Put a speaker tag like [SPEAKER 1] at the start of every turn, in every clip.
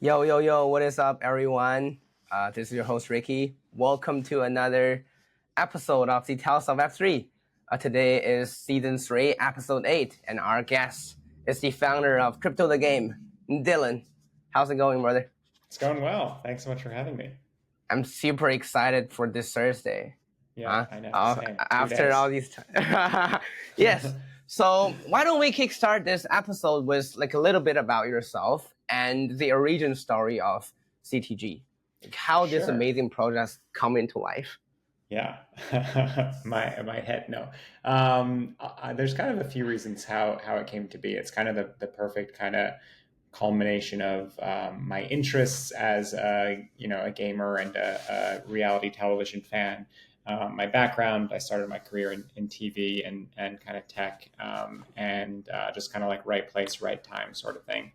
[SPEAKER 1] Yo, yo, yo, what is up, everyone? This is your host, Ricky. Welcome to another episode of the Tales of Web3. Today is season 3, episode 8, and our guest is the founder of Crypto the Game, Dylan. How's it going, brother?
[SPEAKER 2] It's going well. Thanks so much for having me.
[SPEAKER 1] I'm super excited for this Thursday.
[SPEAKER 2] Yeah, I know. Same.
[SPEAKER 1] After all these times. Yes. So why don't we kickstart this episode with like a little bit about yourself and the origin story of CTG, like how this amazing project come into life.
[SPEAKER 2] Yeah, my head. No, there's kind of a few reasons how it came to be. It's kind of the perfect kind of culmination of my interests as a gamer and a reality television fan. My background, I started my career in TV and kind of tech, and just kind of like right place, right time sort of thing.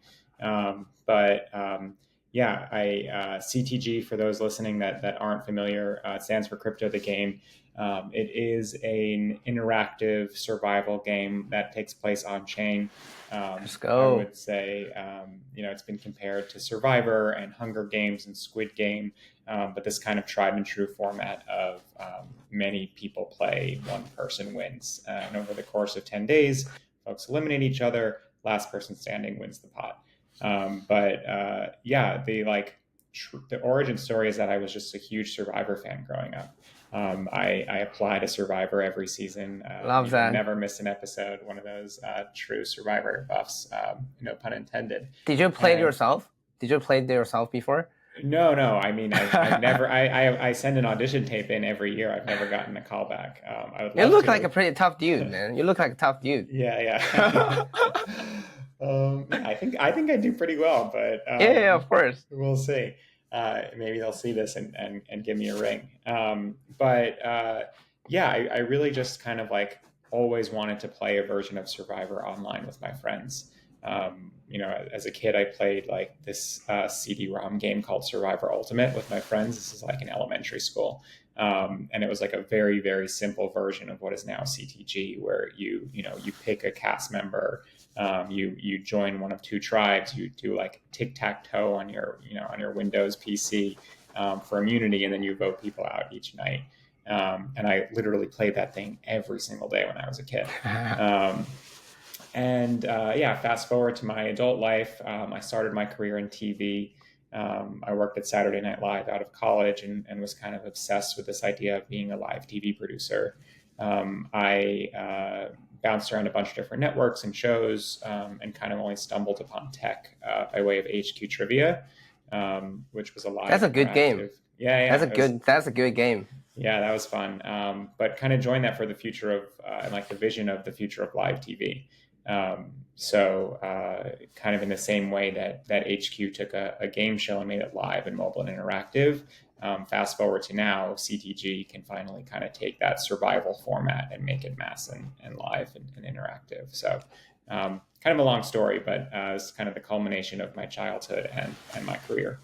[SPEAKER 2] CTG, for those listening that aren't familiar, stands for Crypto the Game. It is an interactive survival game that takes place on chain.
[SPEAKER 1] Let's go.
[SPEAKER 2] I would say, it's been compared to Survivor and Hunger Games and Squid Game, but this kind of tried and true format of many people play, one person wins. And over the course of 10 days, folks eliminate each other. Last person standing wins the pot. The origin story is that I was just a huge Survivor fan growing up. I apply to Survivor every season.
[SPEAKER 1] Love that.
[SPEAKER 2] Never miss an episode. One of those true Survivor buffs. No pun intended.
[SPEAKER 1] Did you play it yourself? Did you play it yourself before?
[SPEAKER 2] No. I mean, I've never. I send an audition tape in every year. I've never gotten a callback.
[SPEAKER 1] You look like a pretty tough dude, man. You look like a tough dude.
[SPEAKER 2] Yeah. I think I do pretty well, but
[SPEAKER 1] yeah, of course.
[SPEAKER 2] We'll see. Maybe they'll see this and give me a ring. I really just kind of like always wanted to play a version of Survivor online with my friends. As a kid, I played like this CD-ROM game called Survivor Ultimate with my friends. This is like in elementary school. And it was like a very, very simple version of what is now CTG, where you pick a cast member, you join one of two tribes, you do like tic-tac-toe on your Windows PC for immunity, and then you vote people out each night. And I literally played that thing every single day when I was a kid. Fast forward to my adult life, I started my career in TV. I worked at Saturday Night Live out of college and was kind of obsessed with this idea of being a live TV producer. I bounced around a bunch of different networks and shows and kind of only stumbled upon tech by way of HQ Trivia, which was a live.
[SPEAKER 1] That's a good game.
[SPEAKER 2] Yeah.
[SPEAKER 1] That's a good game.
[SPEAKER 2] Yeah, that was fun. But kind of joined that for the future of and like the vision of the future of live TV. Kind of in the same way that HQ took a game show and made it live and mobile and interactive. Fast forward to now, CTG can finally kind of take that survival format and make it mass and live and interactive. So kind of a long story, but it's kind of the culmination of my childhood and my career.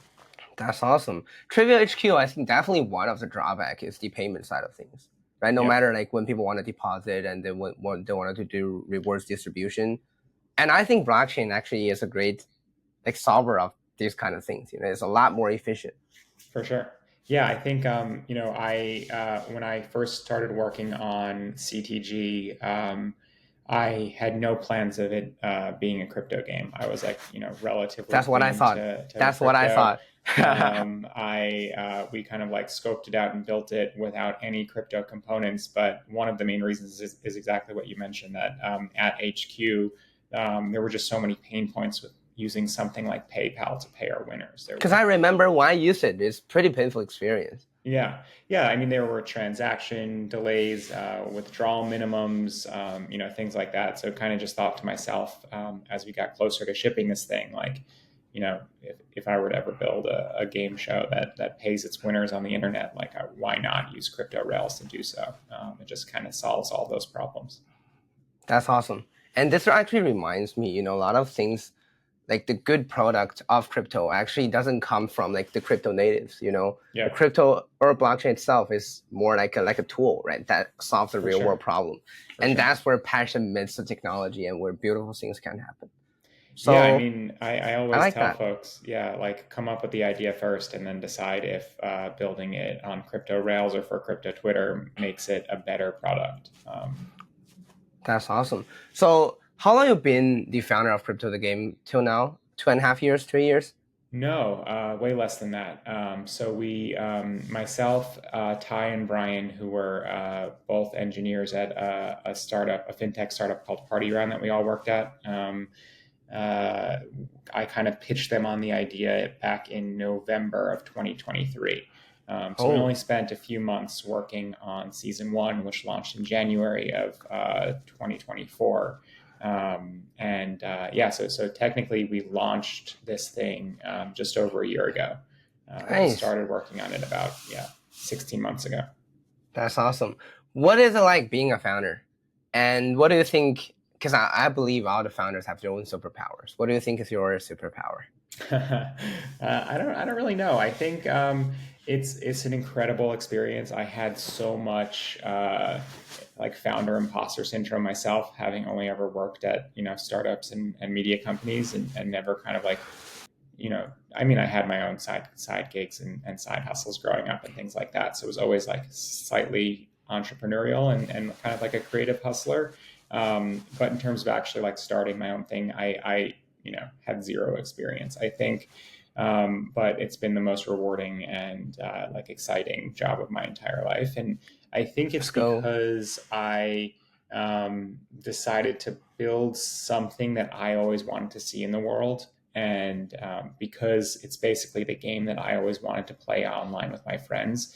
[SPEAKER 1] That's awesome. Trivia HQ, I think definitely one of the drawback is the payment side of things. Right, no matter like when people want to deposit and they wanted to do rewards distribution, and I think blockchain actually is a great like solver of these kind of things. It's a lot more efficient.
[SPEAKER 2] For sure. Yeah, I think when I first started working on CTG, I had no plans of it being a crypto game. I was like, relatively.
[SPEAKER 1] That's what I thought. That's what I thought.
[SPEAKER 2] We kind of like scoped it out and built it without any crypto components. But one of the main reasons is exactly what you mentioned, that at HQ, there were just so many pain points with using something like PayPal to pay our winners.
[SPEAKER 1] Because I remember when I used it, it's pretty painful experience.
[SPEAKER 2] Yeah. I mean, there were transaction delays, withdrawal minimums, things like that. So kind of just thought to myself, as we got closer to shipping this thing, like, if I were to ever build a game show that pays its winners on the internet, like why not use crypto rails to do so? It just kind of solves all those problems.
[SPEAKER 1] That's awesome. And this actually reminds me, a lot of things, like the good product of crypto actually doesn't come from like the crypto natives, The crypto or blockchain itself is more like a tool, right? That solves the real world problem. That's where passion meets the technology and where beautiful things can happen.
[SPEAKER 2] Yeah, I
[SPEAKER 1] So
[SPEAKER 2] mean, I
[SPEAKER 1] I
[SPEAKER 2] always
[SPEAKER 1] like
[SPEAKER 2] tell
[SPEAKER 1] that.
[SPEAKER 2] folks, yeah, like come up with the idea first and then decide if building it on crypto Rails or for crypto Twitter makes it a better product.
[SPEAKER 1] That's awesome. So how long you been the founder of Crypto the Game till now? 2.5 years, 3 years?
[SPEAKER 2] No, way less than that. So myself, Ty, and Brian, who were both engineers at a startup, a fintech startup called Party Round that we all worked at. Uh, I kind of pitched them on the idea back in November of 2023. So we only
[SPEAKER 1] Oh,
[SPEAKER 2] spent a few months working on season one, which launched in January of 2024. Yeah, so technically we launched this thing just over a year ago, but
[SPEAKER 1] nice.
[SPEAKER 2] started working on it about 16 months ago.
[SPEAKER 1] That's awesome. What is it like being a founder? And what do you think? Because I believe all the founders have their own superpowers. What do you think is your superpower?
[SPEAKER 2] I don't really know. I think it's an incredible experience. I had so much like founder imposter syndrome myself, having only ever worked at startups and media companies, and never kind of like I mean, I had my own side gigs and side hustles growing up and things like that. So it was always like slightly entrepreneurial and kind of like a creative hustler. But in terms of actually like starting my own thing, I had zero experience. I think, but it's been the most rewarding and like exciting job of my entire life. And I think it's
[SPEAKER 1] Let's go.
[SPEAKER 2] because I decided to build something that I always wanted to see in the world, and because it's basically the game that I always wanted to play online with my friends,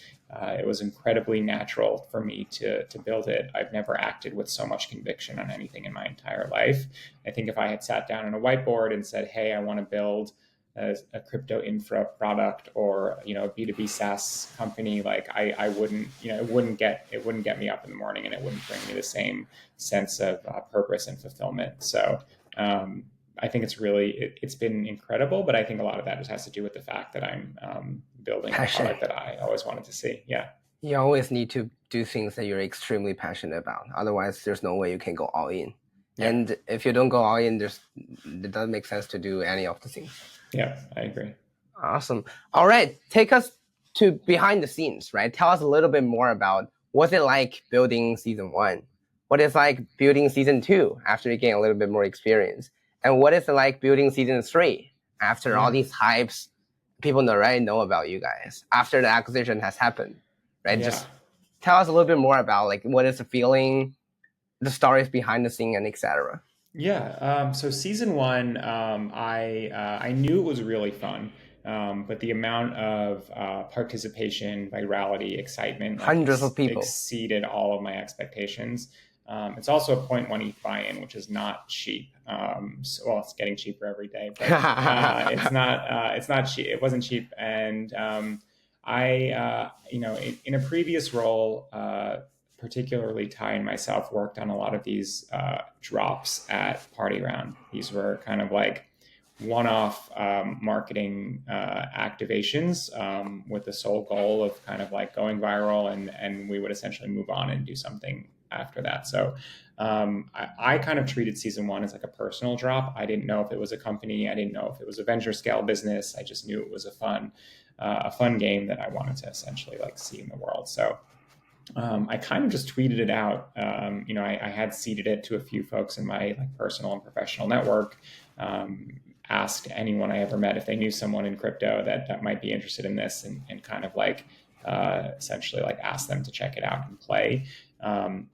[SPEAKER 2] it was incredibly natural for me to build it. I've never acted with so much conviction on anything in my entire life. I think if I had sat down on a whiteboard and said, "Hey, I want to build a crypto infra product or a B2B SaaS company," like I wouldn't, it wouldn't get me up in the morning, and it wouldn't bring me the same sense of purpose and fulfillment. So um, I think it's been incredible, but I think a lot of that just has to do with the fact that I'm building a
[SPEAKER 1] Passion.
[SPEAKER 2] product that I always wanted to see. Yeah.
[SPEAKER 1] You always need to do things that you're extremely passionate about. Otherwise, there's no way you can go all in.
[SPEAKER 2] Yeah.
[SPEAKER 1] And if you don't go all in, it doesn't make sense to do any of the things.
[SPEAKER 2] Yeah. I agree.
[SPEAKER 1] Awesome. All right, take us to behind the scenes, right? Tell us a little bit more about what's it like building season one? What is like building season two after you gain a little bit more experience? And what is it like building season three after all
[SPEAKER 2] Yeah.
[SPEAKER 1] these hypes people already know about you guys after the acquisition has happened, right?
[SPEAKER 2] Yeah.
[SPEAKER 1] Just tell us a little bit more about like what is the feeling, the stories behind the scene, and etc.
[SPEAKER 2] Yeah. So season one, I knew it was really fun, but the amount of participation, virality, excitement, like
[SPEAKER 1] Hundreds of people.
[SPEAKER 2] exceeded all of my expectations. It's also a 0.1 ETH buy-in, which is not cheap. Well, it's getting cheaper every day, but it's not cheap. It wasn't cheap, and in a previous role. Particularly Ty and myself worked on a lot of these drops at Party Round. These were kind of like one-off marketing activations with the sole goal of kind of like going viral, and we would essentially move on and do something after that. So I kind of treated season one as like a personal drop. I didn't know if it was a company. I didn't know if it was a venture scale business. I just knew it was a fun game that I wanted to essentially like see in the world. So I kind of just tweeted it out. I had seeded it to a few folks in my like personal and professional network. Asked anyone I ever met if they knew someone in crypto that might be interested in this, and kind of like essentially like asked them to check it out and play.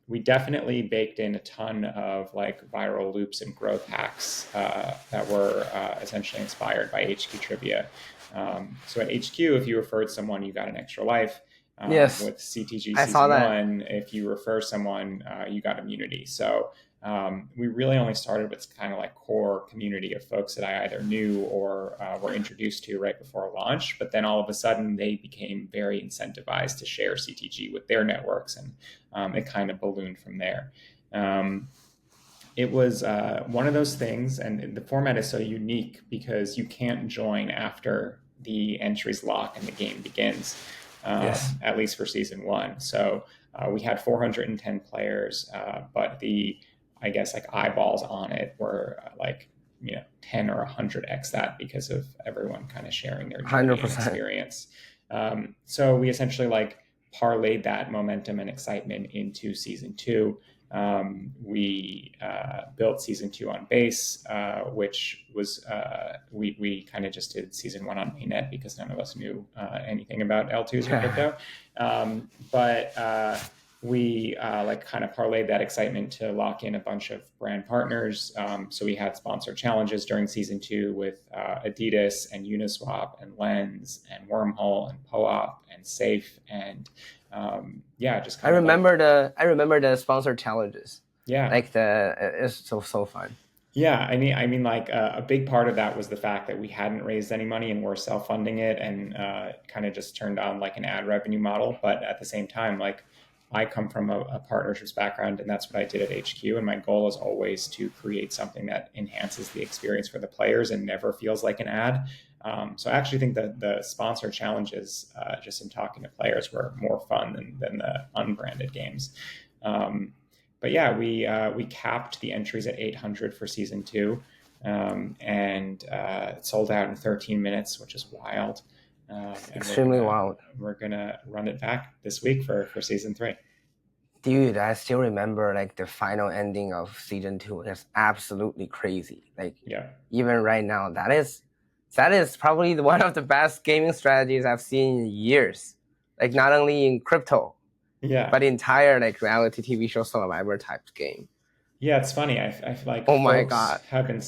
[SPEAKER 2] We definitely baked in a ton of like viral loops and growth hacks that were essentially inspired by HQ trivia. So at HQ, if you referred someone, you got an extra life.
[SPEAKER 1] Yes,
[SPEAKER 2] With CTG
[SPEAKER 1] I saw
[SPEAKER 2] season
[SPEAKER 1] that.
[SPEAKER 2] one, if you refer someone, you got immunity. So we really only started with kind of like core community of folks that I either knew or were introduced to right before launch. But then all of a sudden, they became very incentivized to share CTG with their networks, and it kind of ballooned from there. It was one of those things, and the format is so unique because you can't join after the entries lock and the game begins,
[SPEAKER 1] Yes.
[SPEAKER 2] at least for season one. So we had 410 players, but I guess like eyeballs on it were like 10 or 100x that because of everyone kind of sharing their journey and
[SPEAKER 1] 100%.
[SPEAKER 2] experience. So we essentially like parlayed that momentum and excitement into season 2. We built season 2 on base, which was we kind of just did season 1 on mainnet because none of us knew anything about L2s or crypto. But we like kind of parlayed that excitement to lock in a bunch of brand partners. So we had sponsor challenges during season 2 with Adidas and Uniswap and Lens and Wormhole and POAP and Safe and just kind
[SPEAKER 1] I
[SPEAKER 2] of
[SPEAKER 1] remember the sponsor challenges.
[SPEAKER 2] Yeah.
[SPEAKER 1] Like it's so fun.
[SPEAKER 2] Yeah, I mean, like a big part of that was the fact that we hadn't raised any money and we're self-funding it, and kind of just turned on like an ad revenue model. But at the same time, like I come from a partnerships background, and that's what I did at HQ. And my goal is always to create something that enhances the experience for the players and never feels like an ad. So I actually think that the sponsor challenges, just in talking to players, were more fun than the unbranded games. But yeah, we capped the entries at 800 for season 2, and it sold out in 13 minutes, which is wild.
[SPEAKER 1] Extremely wild.
[SPEAKER 2] We're gonna run it back this week for season 3.
[SPEAKER 1] Dude, I still remember like the final ending of season 2. It's absolutely crazy. Like even right now, that is probably one of the best gaming strategies I've seen in years. Like not only in crypto, but the entire like reality TV show Survivor type game.
[SPEAKER 2] Yeah, it's funny. I feel like folks have been,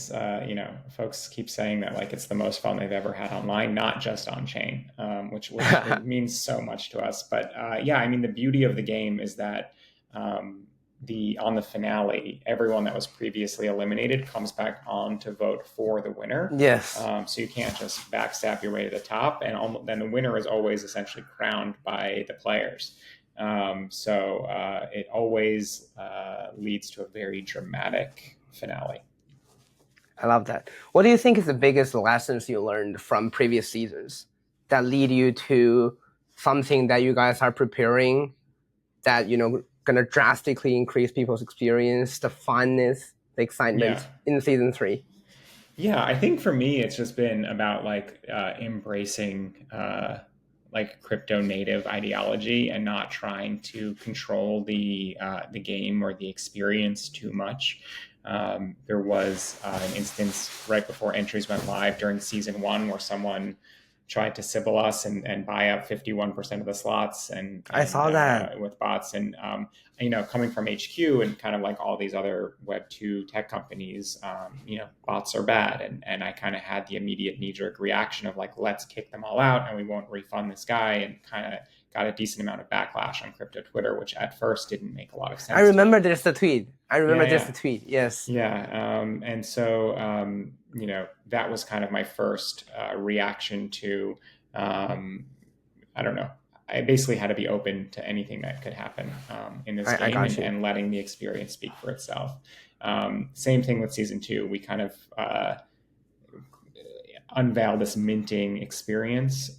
[SPEAKER 2] folks keep saying that like it's the most fun they've ever had online, not just on chain, which means so much to us. But I mean, the beauty of the game is that on the finale, everyone that was previously eliminated comes back on to vote for the winner.
[SPEAKER 1] Yes.
[SPEAKER 2] So you can't just backstab your way to the top, and then the winner is always essentially crowned by the players. So it always leads to a very dramatic finale.
[SPEAKER 1] I love that. What do you think is the biggest lessons you learned from previous seasons that lead you to something that you guys are preparing that, gonna drastically increase people's experience, the funness, the excitement in season 3?
[SPEAKER 2] Yeah, I think for me, it's just been about like embracing like crypto native ideology and not trying to control the game or the experience too much. There was an instance right before entries went live during season 1 where someone tried to Sybil us and buy up 51% of the slots, and
[SPEAKER 1] I saw that
[SPEAKER 2] with bots. And coming from HQ and kind of like all these other Web2 tech companies, bots are bad, and I kind of had the immediate knee-jerk reaction of like, let's kick them all out and we won't refund this guy, and kind of got a decent amount of backlash on crypto Twitter, which at first didn't make a lot of sense.
[SPEAKER 1] I remember there's the tweet. Yes.
[SPEAKER 2] Yeah. And so, that was kind of my first reaction to, I don't know. I basically had to be open to anything that could happen in this game and letting the experience speak for itself. Same thing with season 2. We kind of unveiled this minting experience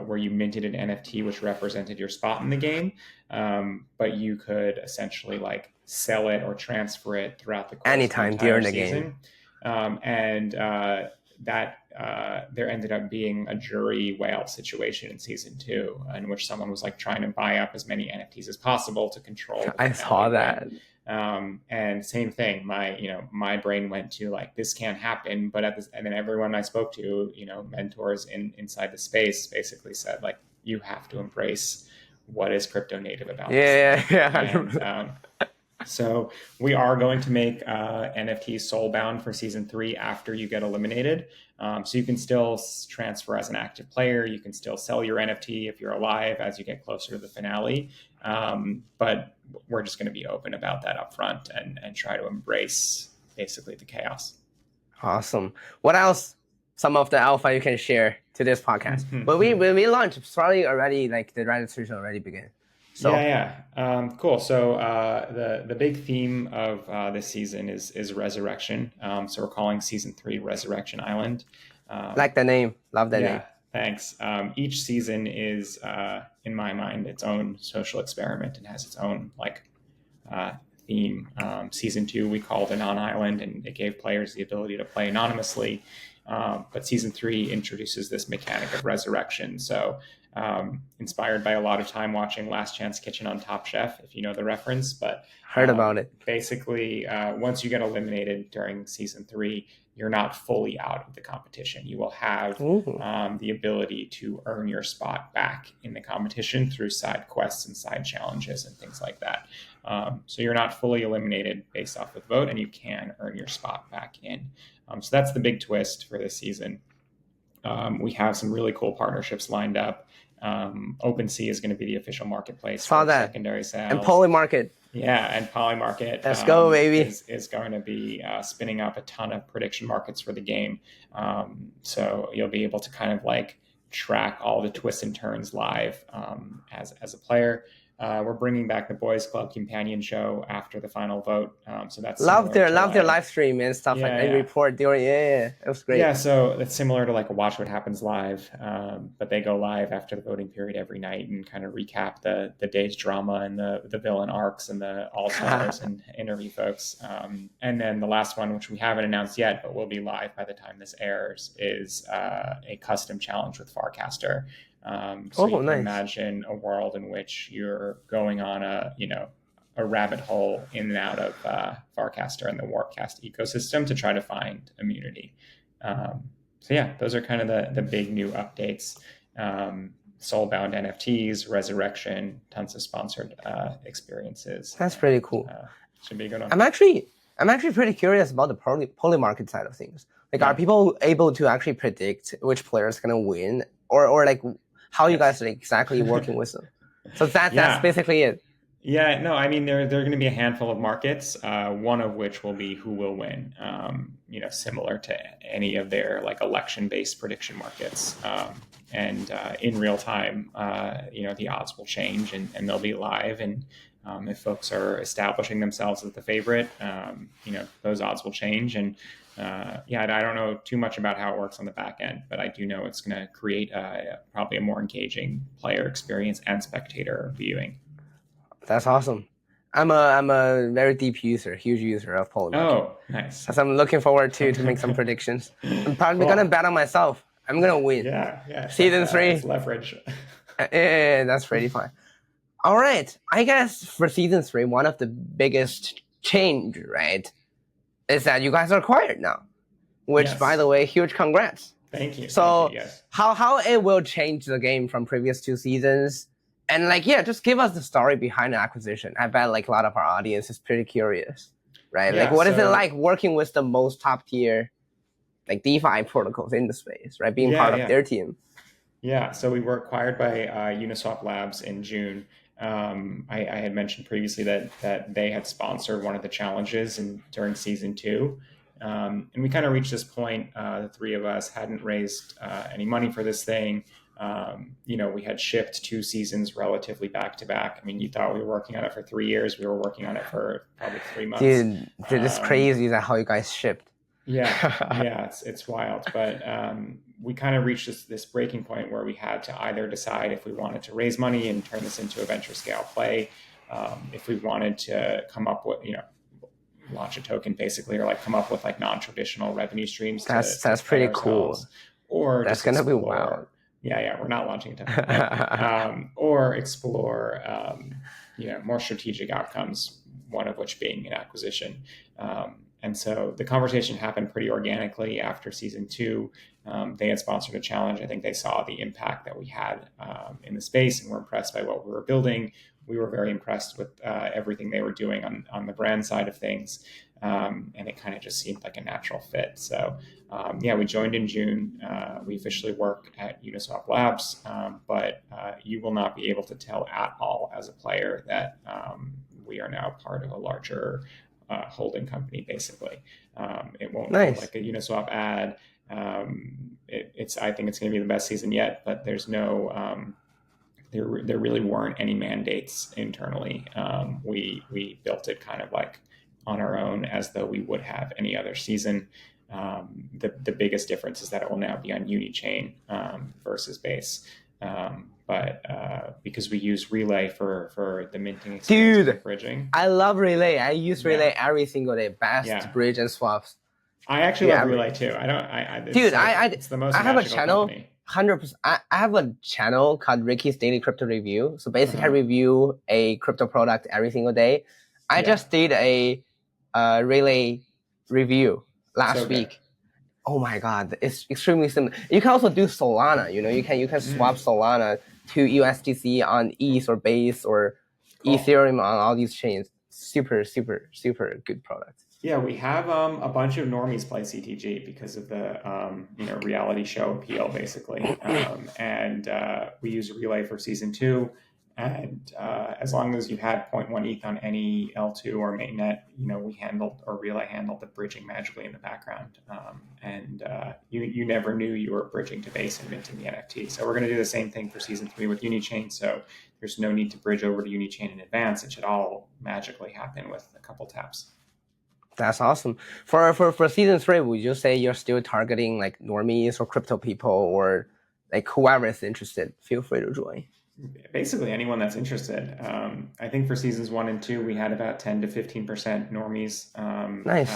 [SPEAKER 2] where you minted an NFT which represented your spot in the game, but you could essentially like sell it or transfer it throughout the course
[SPEAKER 1] anytime
[SPEAKER 2] of the
[SPEAKER 1] during the
[SPEAKER 2] season. And that there ended up being a jury whale situation in season 2 in which someone was like trying to buy up as many NFTs as possible to control.
[SPEAKER 1] I saw that.
[SPEAKER 2] And same thing, my brain went to like, this can't happen. But and then everyone I spoke to, mentors inside the space basically said like, you have to embrace what is crypto native about this. And, so we are going to make NFTs soul bound for season 3 after you get eliminated. So you can still transfer as an active player. You can still sell your NFT if you're alive as you get closer to the finale. But we're just going to be open about that up front and try to embrace basically the chaos.
[SPEAKER 1] Awesome. What else? Some of the alpha you can share to this podcast. When we launch, it's probably already like the registration already began. So
[SPEAKER 2] cool. So the big theme of this season is resurrection. So we're calling season 3 Resurrection Island.
[SPEAKER 1] Like the name. Love that name.
[SPEAKER 2] Thanks. Each season is, in my mind, its own social experiment and has its own like theme. Season 2 we called it On Island, and it gave players the ability to play anonymously. But Season 3 introduces this mechanic of resurrection. So inspired by a lot of time watching Last Chance Kitchen on Top Chef, if you know the reference. But
[SPEAKER 1] Heard about it.
[SPEAKER 2] basically, once you get eliminated during Season 3, you're not fully out of the competition. You will have the ability to earn your spot back in the competition through side quests and side challenges and things like that. So you're not fully eliminated based off of the vote, and you can earn your spot back in. So that's the big twist for this season. We have some really cool partnerships lined up. OpenSea is going to be the official marketplace
[SPEAKER 1] for
[SPEAKER 2] secondary sales.
[SPEAKER 1] And Polymarket.
[SPEAKER 2] Yeah, and Polymarket
[SPEAKER 1] Let's go, baby.
[SPEAKER 2] is going to be spinning up a ton of prediction markets for the game. So you'll be able to kind of like track all the twists and turns live as a player. We're bringing back the Boys Club Companion Show after the final vote. So that's
[SPEAKER 1] love their live stream and stuff and report during. It was great.
[SPEAKER 2] Yeah, so it's similar to like a Watch What Happens Live, but they go live after the voting period every night and kind of recap the day's drama and the villain arcs and the all stars and interview folks. And then the last one, which we haven't announced yet, but will be live by the time this airs, is a custom challenge with Farcaster. So you can imagine a world in which you're going on a rabbit hole in and out of Farcaster and the Warpcast ecosystem to try to find immunity. So yeah, those are kind of the big new updates. Soulbound NFTs, Resurrection, tons of sponsored experiences.
[SPEAKER 1] That's pretty cool.
[SPEAKER 2] Should be a good one.
[SPEAKER 1] I'm actually pretty curious about the Polymarket side of things. Like, are people able to actually predict which player is going to win, or like how you guys are exactly working with them? So that's basically it.
[SPEAKER 2] Yeah, no, I mean, there are going to be a handful of markets, one of which will be who will win, similar to any of their like election-based prediction markets. And in real time, the odds will change and they'll be live. And if folks are establishing themselves as the favorite, those odds will change. And I don't know too much about how it works on the back end, but I do know it's going to create probably a more engaging player experience and spectator viewing.
[SPEAKER 1] That's awesome. I'm a very deep user, huge user of Polymarket.
[SPEAKER 2] Oh, nice.
[SPEAKER 1] So I'm looking forward to make some predictions. I'm probably gonna bet on myself. I'm gonna win.
[SPEAKER 2] Yeah.
[SPEAKER 1] Season 3.
[SPEAKER 2] It's leverage.
[SPEAKER 1] Yeah, that's pretty fine. All right. I guess for Season 3, one of the biggest change, right, is that you guys are acquired now. Which, by the way, huge congrats.
[SPEAKER 2] Thank you.
[SPEAKER 1] So
[SPEAKER 2] Thank you, yes.
[SPEAKER 1] how it will change the game from previous 2 seasons? And just give us the story behind the acquisition. I bet like a lot of our audience is pretty curious, right?
[SPEAKER 2] Yeah,
[SPEAKER 1] like what is it like working with the most top tier like DeFi protocols in the space, right? Being part of their team.
[SPEAKER 2] Yeah, so we were acquired by Uniswap Labs in June. I had mentioned previously that they had sponsored one of the challenges during Season 2. And we kind of reached this point, the 3 of us hadn't raised any money for this thing. We had shipped 2 seasons relatively back to back. I mean, you thought we were working on it for 3 years. We were working on it for probably 3 months.
[SPEAKER 1] Dude, it's crazy that how you guys shipped.
[SPEAKER 2] Yeah, it's wild. But we kind of reached this breaking point where we had to either decide if we wanted to raise money and turn this into a venture scale play, if we wanted to come up with, launch a token basically, or like come up with like non-traditional revenue streams.
[SPEAKER 1] That's pretty cool.
[SPEAKER 2] Or
[SPEAKER 1] that's going to be wild.
[SPEAKER 2] Yeah, we're not launching a token. Or explore, more strategic outcomes, one of which being an acquisition. And so the conversation happened pretty organically after Season 2. They had sponsored a challenge. I think they saw the impact that we had in the space and were impressed by what we were building. We were very impressed with everything they were doing on the brand side of things. And it kind of just seemed like a natural fit. So we joined in June. We officially work at Uniswap Labs, but you will not be able to tell at all as a player that we are now part of a larger holding company, basically. It won't feel like a Uniswap ad. I think it's going to be the best season yet, but there's no... There really weren't any mandates internally. We built it kind of like on our own, as though we would have any other season. The biggest difference is that it will now be on Unichain versus Base. but because we use Relay for the minting experience and the
[SPEAKER 1] Dude,
[SPEAKER 2] bridging.
[SPEAKER 1] I love Relay. I use
[SPEAKER 2] Yeah.
[SPEAKER 1] Relay every single day. Best
[SPEAKER 2] Yeah.
[SPEAKER 1] bridge and swaps.
[SPEAKER 2] I actually
[SPEAKER 1] Yeah,
[SPEAKER 2] love Relay too. I don't. It's
[SPEAKER 1] dude,
[SPEAKER 2] like it's the most
[SPEAKER 1] I have a
[SPEAKER 2] magical
[SPEAKER 1] channel.
[SPEAKER 2] company.
[SPEAKER 1] 100%. I have a channel called Ricky's Daily Crypto Review. So basically, I
[SPEAKER 2] Uh-huh.
[SPEAKER 1] review a crypto product every single day. I
[SPEAKER 2] Yeah.
[SPEAKER 1] just did a Relay review last
[SPEAKER 2] So good.
[SPEAKER 1] week. Oh my god, it's extremely simple. You can also do Solana. You know, you can swap Solana to USDC on ETH or Base or
[SPEAKER 2] Cool.
[SPEAKER 1] Ethereum on all these chains. Super, super, super good product.
[SPEAKER 2] Yeah, we have a bunch of normies play CTG because of the reality show appeal, basically, and we use Relay for season 2. And as long as you had 0.1 ETH on any L2 or mainnet, we handled, or Relay handled, the bridging magically in the background, and you never knew you were bridging to base and minting the NFT. So we're going to do the same thing for season 3 with Unichain. So there's no need to bridge over to Unichain in advance. It should all magically happen with a couple taps.
[SPEAKER 1] That's awesome. For season 3, would you say you're still targeting like normies or crypto people, or like whoever is interested? Feel free to join.
[SPEAKER 2] Basically, anyone that's interested. I think for seasons 1 and 2, we had about 10 to 15% normies.
[SPEAKER 1] Nice.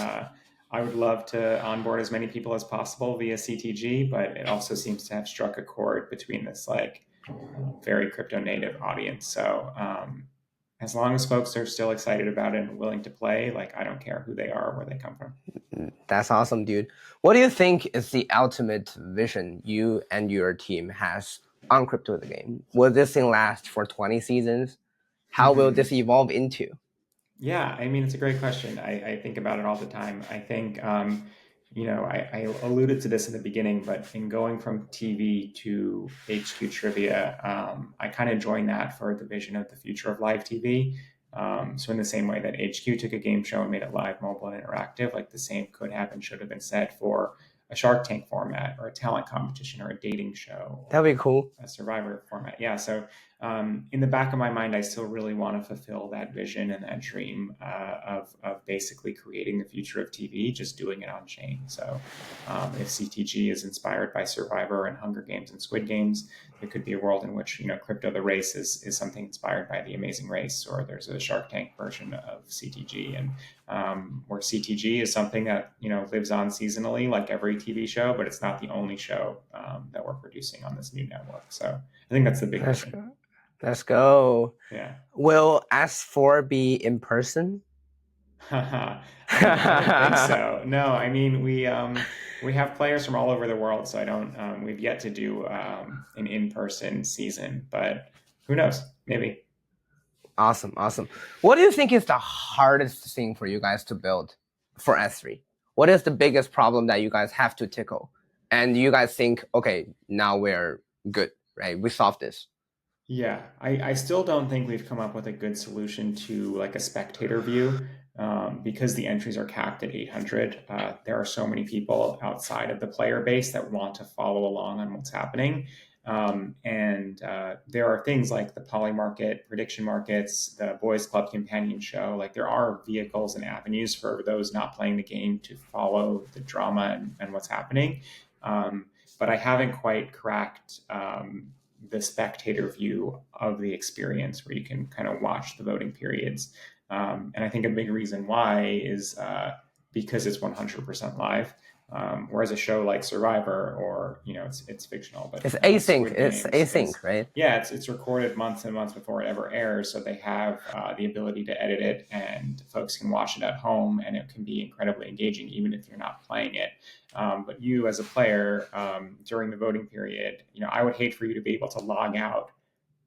[SPEAKER 2] I would love to onboard as many people as possible via CTG, but it also seems to have struck a chord between this like very crypto native audience. So as long as folks are still excited about it and willing to play, like I don't care who they are or where they come from.
[SPEAKER 1] That's awesome, dude. What do you think is the ultimate vision you and your team has on crypto the game? Will this thing last for 20 seasons? How will this evolve into?
[SPEAKER 2] Yeah, I mean, it's a great question. I think about it all the time. I think, I alluded to this in the beginning, but in going from TV to HQ Trivia, I kind of joined that for the vision of the future of live TV. So in the same way that HQ took a game show and made it live, mobile, and interactive, like the same could have and should have been said for a Shark Tank format or a talent competition or a dating show.
[SPEAKER 1] That'd be cool.
[SPEAKER 2] A Survivor format. Yeah. So in the back of my mind, I still really want to fulfill that vision and that dream of basically creating the future of TV, just doing it on chain. So if CTG is inspired by Survivor and Hunger Games and Squid Games, there could be a world in which, Crypto the Race is something inspired by The Amazing Race, or there's a Shark Tank version of CTG, and where CTG is something that, lives on seasonally like every TV show, but it's not the only show that we're producing on this new network. So I think that's the big vision.
[SPEAKER 1] Let's go.
[SPEAKER 2] Yeah.
[SPEAKER 1] Will S4 be in person?
[SPEAKER 2] I don't think so. No, I mean we have players from all over the world, so I don't. We've yet to do an in-person season, but who knows? Maybe.
[SPEAKER 1] Awesome. What do you think is the hardest thing for you guys to build for S3? What is the biggest problem that you guys have to tackle? And you guys think, okay, now we're good, right? We solved this.
[SPEAKER 2] Yeah, I still don't think we've come up with a good solution to like a spectator view, because the entries are capped at 800. There are so many people outside of the player base that want to follow along on what's happening. And there are things like the Poly Market, prediction markets, the Boys Club companion show. Like there are vehicles and avenues for those not playing the game to follow the drama and what's happening. But I haven't quite cracked the spectator view of the experience where you can kind of watch the voting periods. And I think a big reason why is because it's 100% live. Whereas a show like Survivor, or it's fictional, but
[SPEAKER 1] it's async. It's async, right?
[SPEAKER 2] Yeah, it's recorded months and months before it ever airs, so they have the ability to edit it, and folks can watch it at home, and it can be incredibly engaging, even if you're not playing it. But you, as a player, during the voting period, I would hate for you to be able to log out,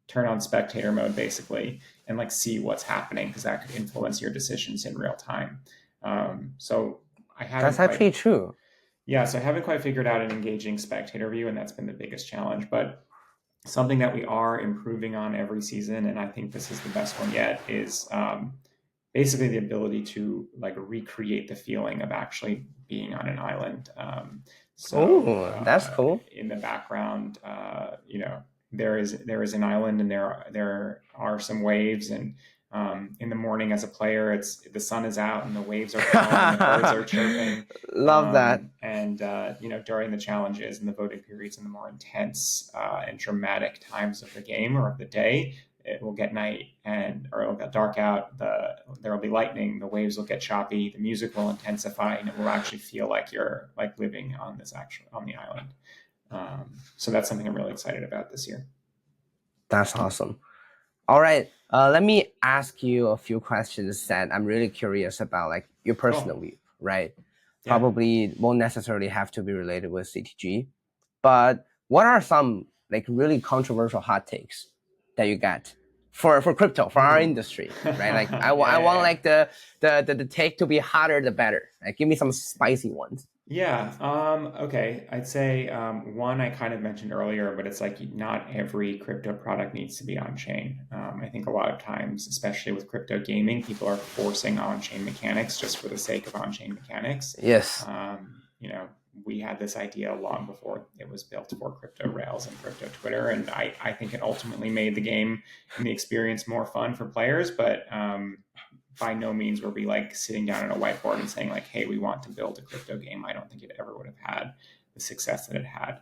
[SPEAKER 2] turn on spectator mode, basically, and like see what's happening, because that could influence your decisions in real time. So I haven't.
[SPEAKER 1] That's actually true.
[SPEAKER 2] Yeah, so I haven't quite figured out an engaging spectator view, and that's been the biggest challenge. But something that we are improving on every season, and I think this is the best one yet, is basically the ability to like recreate the feeling of actually being on an island.
[SPEAKER 1] That's cool.
[SPEAKER 2] In the background, there is an island, and there are some waves, and in the morning as a player, the sun is out and the waves are falling, the birds are chirping.
[SPEAKER 1] Love that.
[SPEAKER 2] And during the challenges and the voting periods and the more intense and dramatic times of the game or of the day, it will get night or it'll get dark out. There will be lightning. The waves will get choppy. The music will intensify, and it will actually feel like you're like living on the island. So that's something I'm really excited about this year.
[SPEAKER 1] That's awesome. All right, let me ask you a few questions that I'm really curious about, like your personal view, right?
[SPEAKER 2] Yeah.
[SPEAKER 1] Probably won't necessarily have to be related with CTG, but what are some like really controversial hot takes that you got for crypto, for our industry, right? Like I want like the take to be hotter the better. Like give me some spicy ones.
[SPEAKER 2] Yeah. Okay. I'd say one I kind of mentioned earlier, but it's like not every crypto product needs to be on chain. I think a lot of times, especially with crypto gaming, people are forcing on chain mechanics just for the sake of on chain mechanics.
[SPEAKER 1] Yes.
[SPEAKER 2] We had this idea long before it was built for crypto Rails and crypto Twitter, and I think it ultimately made the game and the experience more fun for players, but by no means were we like sitting down at a whiteboard and saying like, hey, we want to build a crypto game. I don't think it ever would have had the success that it had.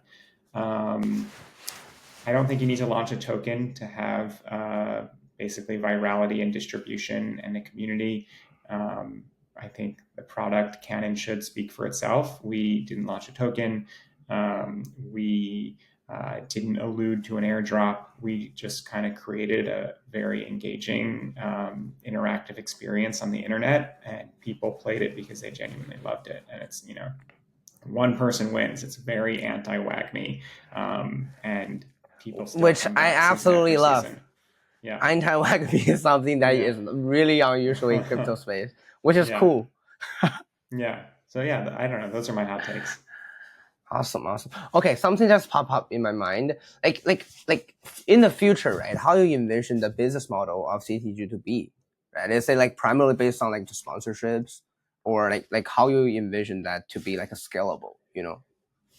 [SPEAKER 2] I don't think you need to launch a token to have basically virality and distribution and a community. I think the product can and should speak for itself. We didn't launch a token. We didn't allude to an airdrop. We just kind of created a very engaging, interactive experience on the internet, and people played it because they genuinely loved it. And it's, one person wins. It's very anti-WAGMI, and people still
[SPEAKER 1] Which I absolutely love.
[SPEAKER 2] Season. Yeah,
[SPEAKER 1] anti-WAGMI is something that is really unusual in crypto space, which is cool.
[SPEAKER 2] Yeah. So yeah, I don't know. Those are my hot takes.
[SPEAKER 1] Awesome. Okay, something just popped up in my mind. Like in the future, right? How you envision the business model of CTG to be, right? Is it like primarily based on like the sponsorships, or like how you envision that to be like a scalable,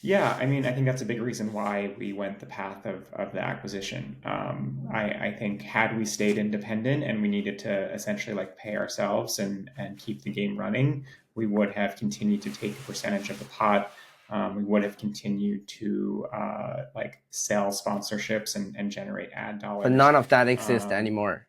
[SPEAKER 2] Yeah, I mean, I think that's a big reason why we went the path of the acquisition. I think had we stayed independent and we needed to essentially like pay ourselves and keep the game running, we would have continued to take a percentage of the pot. We would have continued to like sell sponsorships and generate ad dollars.
[SPEAKER 1] But none of that exists anymore.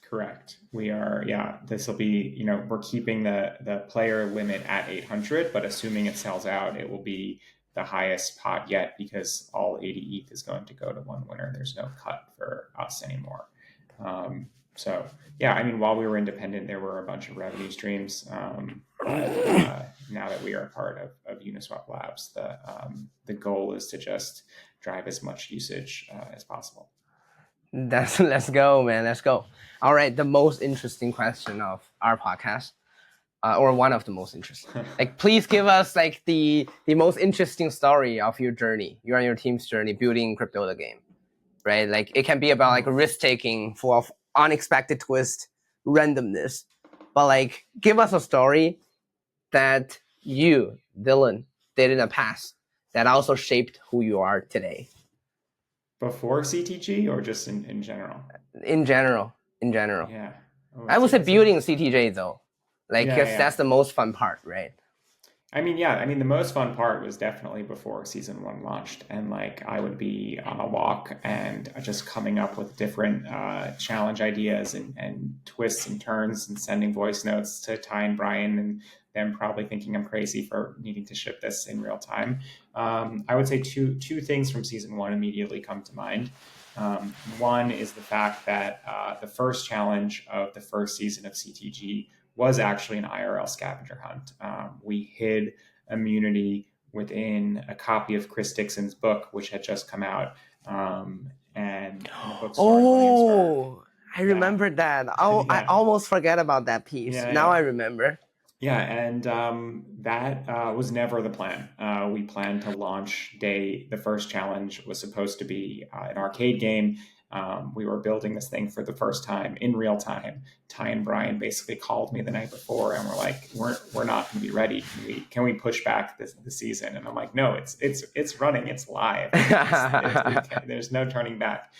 [SPEAKER 2] Correct. We are, this will be, we're keeping the player limit at 800, but assuming it sells out, it will be the highest pot yet because all 80 ETH is going to go to one winner. There's no cut for us anymore. So yeah, I mean, while we were independent, there were a bunch of revenue streams. But now that we are part of Uniswap Labs, the goal is to just drive as much usage as possible.
[SPEAKER 1] Let's go, man. Let's go. All right, the most interesting question of our podcast, or one of the most interesting. Like, please give us like the most interesting story of your journey, you and your team's journey building crypto the game, right? Like, it can be about like risk taking, full of unexpected twist, randomness, but like, give us a story that you, Dylan, did in the past that also shaped who you are today.
[SPEAKER 2] Before CTG or just in general?
[SPEAKER 1] In general.
[SPEAKER 2] Yeah.
[SPEAKER 1] I would say building CTJ though. Like, because that's the most fun part, right?
[SPEAKER 2] I mean, the most fun part was definitely before season 1 launched, and like I would be on a walk and just coming up with different challenge ideas and twists and turns and sending voice notes to Ty and Brian and them probably thinking I'm crazy for needing to ship this in real time. I would say two things from season 1 immediately come to mind. One is the fact that the first challenge of the first season of CTG was actually an IRL scavenger hunt. We hid immunity within a copy of Chris Dixon's book, which had just come out. And the book
[SPEAKER 1] started I remember that. I almost forget about that piece. Now I remember.
[SPEAKER 2] Yeah, and that was never the plan. We planned to launch day. The first challenge was supposed to be an arcade game. We were building this thing for the first time in real time. Ty and Brian basically called me the night before and were like, "We're not going to be ready. Can we push back the season?" And I'm like, "No, it's running. It's live. There's no turning back."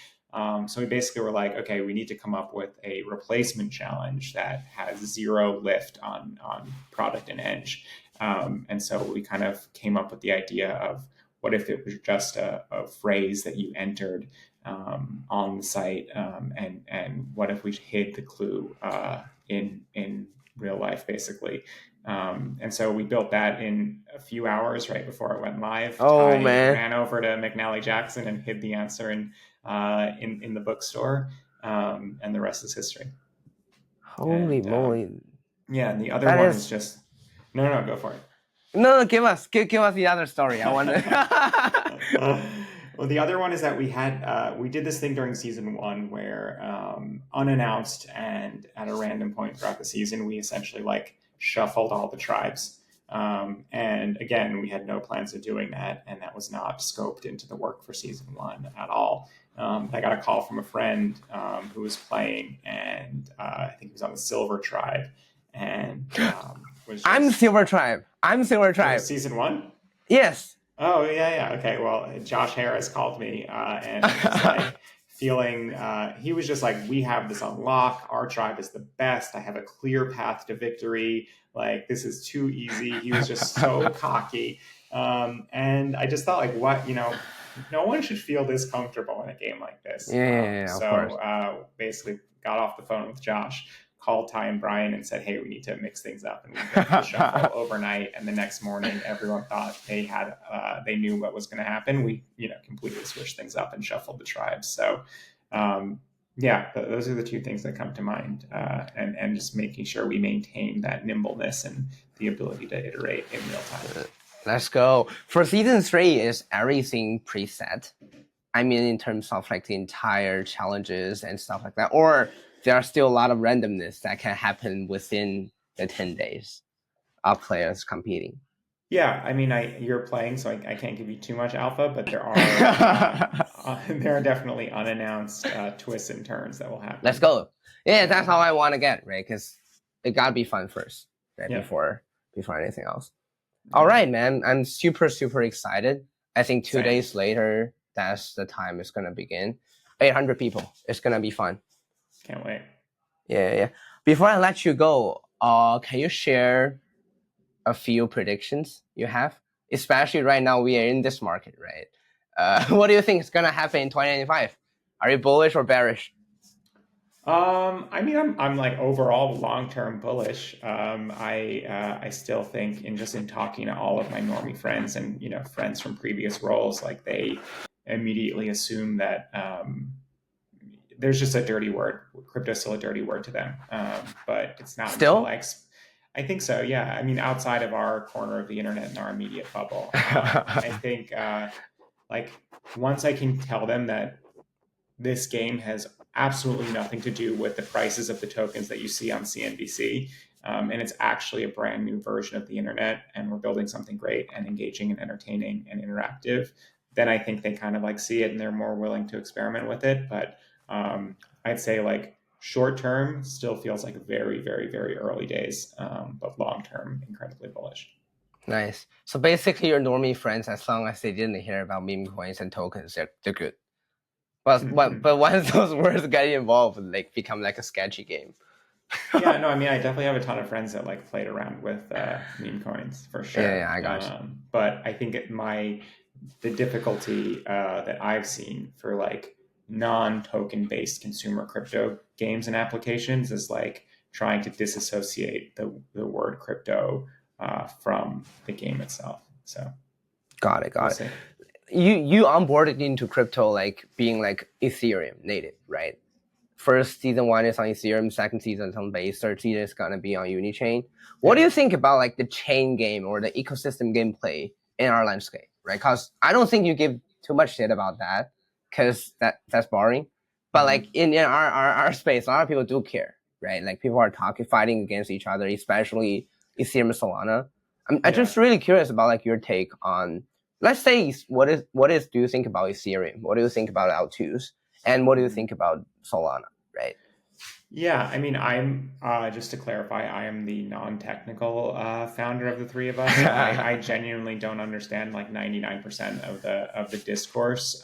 [SPEAKER 2] So we basically were like, okay, we need to come up with a replacement challenge that has zero lift on product and edge. And so we kind of came up with the idea of what if it was just a phrase that you entered on the site, and what if we hid the clue in real life, basically. And so we built that in a few hours right before it went live.
[SPEAKER 1] Oh
[SPEAKER 2] Ty
[SPEAKER 1] man,
[SPEAKER 2] ran over to McNally Jackson and hid the answer in the bookstore, and the rest is history.
[SPEAKER 1] holy
[SPEAKER 2] And
[SPEAKER 1] moly,
[SPEAKER 2] yeah, and the other
[SPEAKER 1] that
[SPEAKER 2] one is
[SPEAKER 1] is.
[SPEAKER 2] just no, go for it.
[SPEAKER 1] No, give us the other story. I want to.
[SPEAKER 2] Well, the other one is that we did this thing during season one where, unannounced and at a random point throughout the season, we essentially like shuffled all the tribes. And again, we had no plans of doing that, and that was not scoped into the work for season one at all. I got a call from a friend who was playing, and I think he was on the Silver Tribe, and was just.
[SPEAKER 1] I'm Silver Tribe.
[SPEAKER 2] Oh, season one?
[SPEAKER 1] Yes.
[SPEAKER 2] Oh, yeah. Okay. Well, Josh Harris called me and was like feeling, he was just like, we have this on lock. Our tribe is the best. I have a clear path to victory. Like, this is too easy. He was just so cocky. And I just thought, like, what, no one should feel this comfortable in a game like this.
[SPEAKER 1] Yeah, of course.
[SPEAKER 2] So basically got off the phone with Josh, called Ty and Brian and said, hey, we need to mix things up. And we built the shuffle overnight. And the next morning, everyone thought they knew what was going to happen. We, completely switched things up and shuffled the tribes. So, those are the two things that come to mind. And just making sure we maintain that nimbleness and the ability to iterate in real time.
[SPEAKER 1] Let's go. For season 3, is everything preset? I mean, in terms of like the entire challenges and stuff like that, or there are still a lot of randomness that can happen within the 10 days of players competing.
[SPEAKER 2] Yeah, I mean, you're playing, so I can't give you too much alpha, but there are definitely unannounced twists and turns that will happen.
[SPEAKER 1] Let's go. Yeah, that's how I want to get, right? Because it gotta be fun first, right?
[SPEAKER 2] Yeah.
[SPEAKER 1] Before anything else. All right, man. I'm super, super excited. I think 2 days later, that's the time it's gonna begin. 800 people. It's gonna be fun.
[SPEAKER 2] Can't wait.
[SPEAKER 1] Yeah. Before I let you go, can you share a few predictions you have? Especially right now, we are in this market, right? What do you think is gonna happen in 2095? Are you bullish or bearish?
[SPEAKER 2] I mean, I'm like overall long-term bullish. I still think in talking to all of my normie friends and, friends from previous roles, like they immediately assume that, there's just a dirty word. Crypto is still a dirty word to them. But it's not
[SPEAKER 1] Still?
[SPEAKER 2] I think so. Yeah. I mean, outside of our corner of the internet and our immediate bubble, I think, like once I can tell them that this game has absolutely nothing to do with the prices of the tokens that you see on CNBC. And it's actually a brand new version of the internet, and we're building something great and engaging and entertaining and interactive. Then I think they kind of like see it and they're more willing to experiment with it. But I'd say like short term still feels like very, very, very early days, but long term, incredibly bullish.
[SPEAKER 1] Nice. So basically, your normie friends, as long as they didn't hear about meme coins and tokens, they're good. But once those words get involved, like become like a sketchy game.
[SPEAKER 2] Yeah, no, I mean, I definitely have a ton of friends that like played around with meme coins for sure.
[SPEAKER 1] Yeah, I got you.
[SPEAKER 2] But I think the difficulty that I've seen for like non-token based consumer crypto games and applications is like trying to disassociate the word crypto from the game itself. So
[SPEAKER 1] got it. You onboarded into crypto like being like Ethereum native, right? First season 1 is on Ethereum, second season is on Base, third season is gonna be on Unichain. What do you think about like the chain game or the ecosystem gameplay in our landscape, right? Because I don't think you give too much shit about that, because that's boring. But like in our space, a lot of people do care, right? Like people are fighting against each other, especially Ethereum and Solana. I'm just really curious about like your take on, let's say, what do you think about Ethereum? What do you think about L2s? And what do you think about Solana, right?
[SPEAKER 2] Yeah, I mean, I'm just to clarify, I am the non-technical founder of the three of us. I genuinely don't understand like 99% of the discourse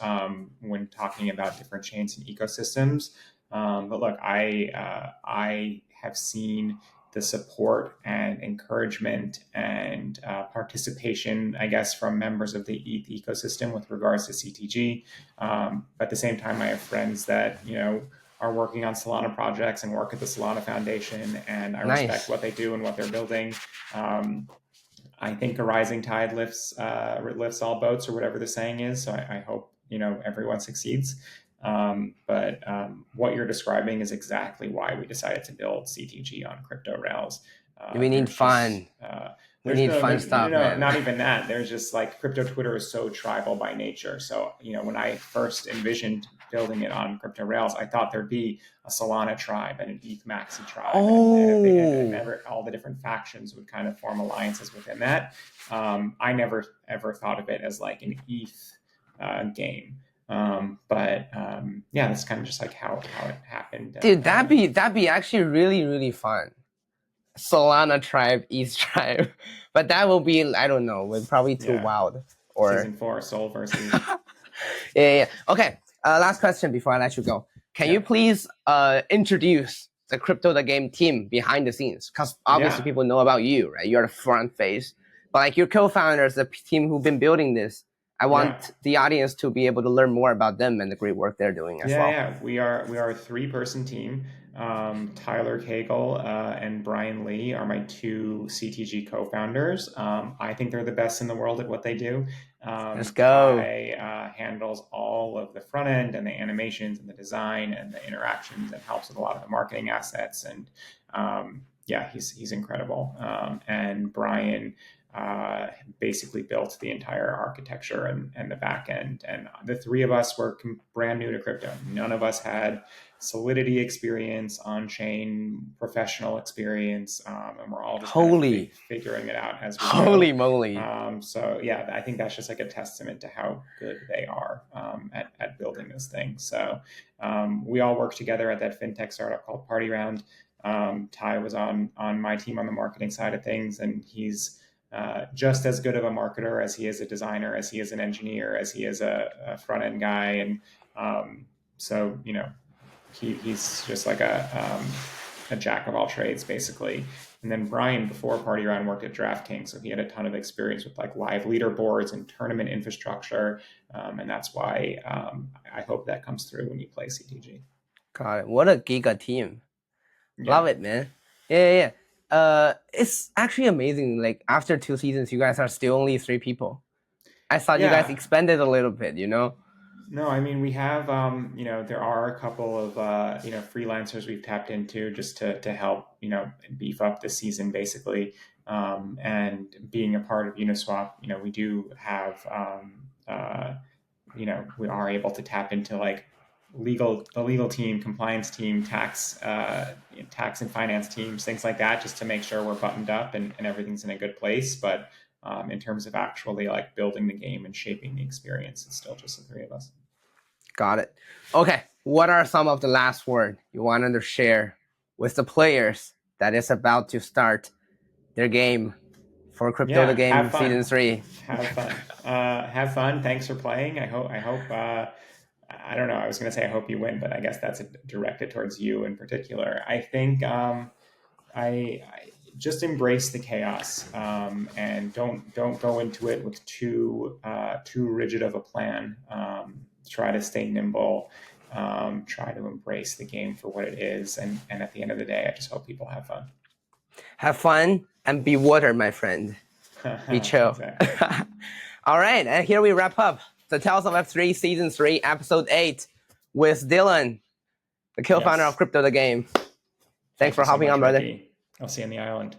[SPEAKER 2] when talking about different chains and ecosystems. But look, I have seen the support and encouragement and participation, I guess, from members of the ETH ecosystem with regards to CTG. At the same time, I have friends that, are working on Solana projects and work at the Solana Foundation, and I respect what they do and what they're building. I think a rising tide lifts all boats, or whatever the saying is. So I hope, everyone succeeds. But what you're describing is exactly why we decided to build CTG on crypto rails.
[SPEAKER 1] We need fun. We need fun stuff, man.
[SPEAKER 2] Not even that. There's just like crypto Twitter is so tribal by nature. So, when I first envisioned building it on crypto rails, I thought there'd be a Solana tribe and an ETH Maxi tribe. And all the different factions would kind of form alliances within that. I never ever thought of it as like an ETH game. That's kind of just like how it happened.
[SPEAKER 1] Dude, that'd be actually really, really fun. Solana tribe, ETH tribe, but that will be, I don't know, probably too wild. Or
[SPEAKER 2] Season 4, Soul versus.
[SPEAKER 1] yeah. Okay. Last question before I let you go. Can you please introduce the Crypto the Game team behind the scenes? Because obviously people know about you, right? You're the front face, but like your co-founders, the team who've been building this, I want the audience to be able to learn more about them and the great work they're doing as well.
[SPEAKER 2] Yeah, we are a 3-person team. Tyler Cagle and Brian Lee are my 2 CTG co-founders. I think they're the best in the world at what they do.
[SPEAKER 1] Let's go.
[SPEAKER 2] Ty handles all of the front end and the animations and the design and the interactions, and helps with a lot of the marketing assets. And he's incredible. And Brian basically built the entire architecture and the back end. And the 3 of us were brand new to crypto. None of us had Solidity experience, on-chain professional experience, and we're all just figuring it out as we go.
[SPEAKER 1] Holy moly.
[SPEAKER 2] I think that's just like a testament to how good they are at building this thing. So we all worked together at that fintech startup called Party Round. Ty was on my team on the marketing side of things, and he's just as good of a marketer as he is a designer, as he is an engineer, as he is a front end guy. And he's just like a jack of all trades, basically. And then Brian, before Party Round, worked at DraftKings, so he had a ton of experience with like live leaderboards and tournament infrastructure, and that's why I hope that comes through when you play CTG.
[SPEAKER 1] Got it. What a giga team! Love it, man. Yeah. It's actually amazing. Like after 2 seasons, you guys are still only 3 people. I thought you guys expanded a little bit,
[SPEAKER 2] No, I mean, we have, there are a couple of, freelancers we've tapped into just to help, beef up the season, basically. And being a part of Uniswap, we do have, we are able to tap into like the legal team, compliance team, tax and finance teams, things like that, just to make sure we're buttoned up and everything's in a good place. But in terms of actually like building the game and shaping the experience, it's still just the 3 of us.
[SPEAKER 1] Got it. Okay. What are some of the last words you wanted to share with the players that is about to start their game for Crypto the Game Season 3?
[SPEAKER 2] Have fun. Have fun. Thanks for playing. I hope I don't know. I was going to say I hope you win, but I guess that's directed towards you in particular. I think I just embrace the chaos, and don't go into it with too rigid of a plan. Try to stay nimble. Try to embrace the game for what it is, and at the end of the day, I just hope people have fun.
[SPEAKER 1] Have fun and be water, my friend. Be chill. All right, and here we wrap up the Tales of Web3 Season 3, Episode 8 with Dylan, the co-founder of Crypto the Game. Thanks for hopping on, brother.
[SPEAKER 2] I'll see you on the island.